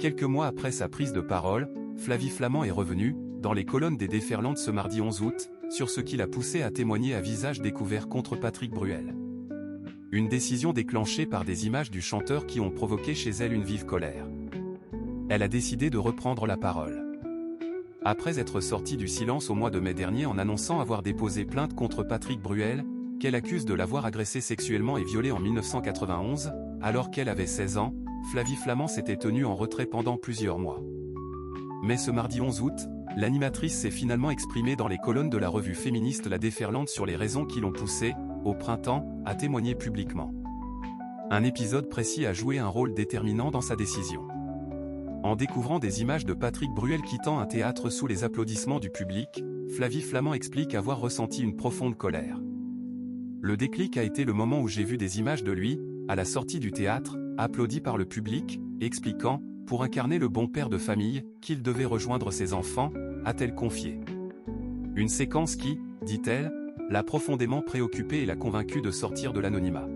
Quelques mois après sa prise de parole, Flavie Flament est revenue, dans les colonnes des Déferlantes ce mardi 11 août, sur ce qui l'a poussé à témoigner à visage découvert contre Patrick Bruel. Une décision déclenchée par des images du chanteur qui ont provoqué chez elle une vive colère. Elle a décidé de reprendre la parole. Après être sortie du silence au mois de mai dernier en annonçant avoir déposé plainte contre Patrick Bruel, qu'elle accuse de l'avoir agressé sexuellement et violé en 1991, alors qu'elle avait 16 ans, Flavie Flament s'était tenue en retrait pendant plusieurs mois. Mais ce mardi 11 août, l'animatrice s'est finalement exprimée dans les colonnes de la revue féministe La Déferlante sur les raisons qui l'ont poussée, au printemps, à témoigner publiquement. Un épisode précis a joué un rôle déterminant dans sa décision. En découvrant des images de Patrick Bruel quittant un théâtre sous les applaudissements du public, Flavie Flament explique avoir ressenti une profonde colère. Le déclic a été le moment où j'ai vu des images de lui, à la sortie du théâtre, applaudi par le public, expliquant, pour incarner le bon père de famille, qu'il devait rejoindre ses enfants, a-t-elle confié. Une séquence qui, dit-elle, l'a profondément préoccupée et l'a convaincue de sortir de l'anonymat.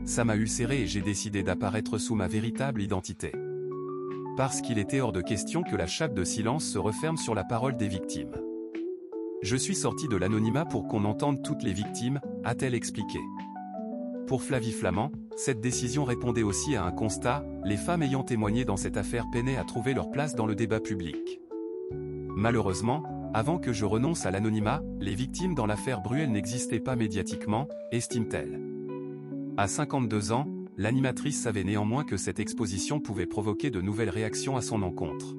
Ça m'a ulcéré et j'ai décidé d'apparaître sous ma véritable identité. Parce qu'il était hors de question que la chape de silence se referme sur la parole des victimes. Je suis sortie de l'anonymat pour qu'on entende toutes les victimes, a-t-elle expliqué. Pour Flavie Flament, cette décision répondait aussi à un constat, les femmes ayant témoigné dans cette affaire peinaient à trouver leur place dans le débat public. Malheureusement, avant que je renonce à l'anonymat, les victimes dans l'affaire Bruel n'existaient pas médiatiquement, estime-t-elle. À 52 ans, l'animatrice savait néanmoins que cette exposition pouvait provoquer de nouvelles réactions à son encontre.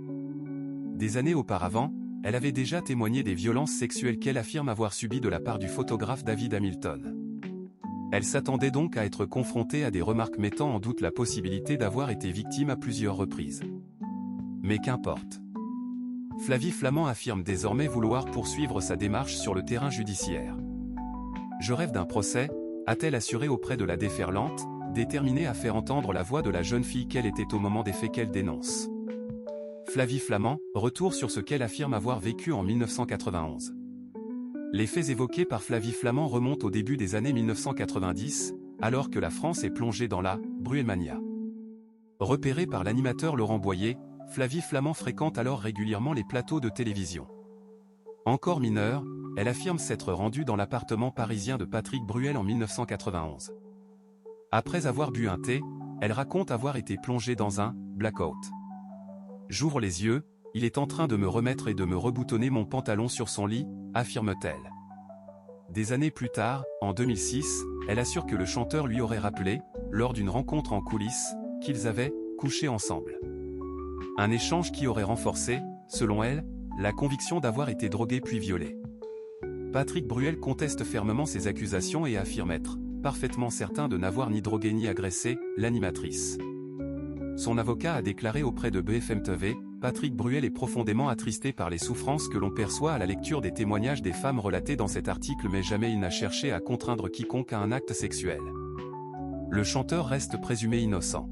Des années auparavant, elle avait déjà témoigné des violences sexuelles qu'elle affirme avoir subies de la part du photographe David Hamilton. Elle s'attendait donc à être confrontée à des remarques mettant en doute la possibilité d'avoir été victime à plusieurs reprises. Mais qu'importe. Flavie Flament affirme désormais vouloir poursuivre sa démarche sur le terrain judiciaire. Je rêve d'un procès, a-t-elle assuré auprès de La Déferlante, déterminée à faire entendre la voix de la jeune fille qu'elle était au moment des faits qu'elle dénonce. Flavie Flament, retour sur ce qu'elle affirme avoir vécu en 1991. Les faits évoqués par Flavie Flament remontent au début des années 1990, alors que la France est plongée dans la « Bruelmania ». Repérée par l'animateur Laurent Boyer, Flavie Flament fréquente alors régulièrement les plateaux de télévision. Encore mineure, elle affirme s'être rendue dans l'appartement parisien de Patrick Bruel en 1991. Après avoir bu un thé, elle raconte avoir été plongée dans un « blackout ». J'ouvre les yeux, il est en train de me remettre et de me reboutonner mon pantalon sur son lit, affirme-t-elle. Des années plus tard, en 2006, elle assure que le chanteur lui aurait rappelé, lors d'une rencontre en coulisses, qu'ils avaient couché ensemble. Un échange qui aurait renforcé, selon elle, la conviction d'avoir été drogué puis violé. Patrick Bruel conteste fermement ces accusations et affirme être parfaitement certain de n'avoir ni drogué ni agressé l'animatrice. Son avocat a déclaré auprès de BFM TV, Patrick Bruel est profondément attristé par les souffrances que l'on perçoit à la lecture des témoignages des femmes relatées dans cet article, mais jamais il n'a cherché à contraindre quiconque à un acte sexuel. Le chanteur reste présumé innocent.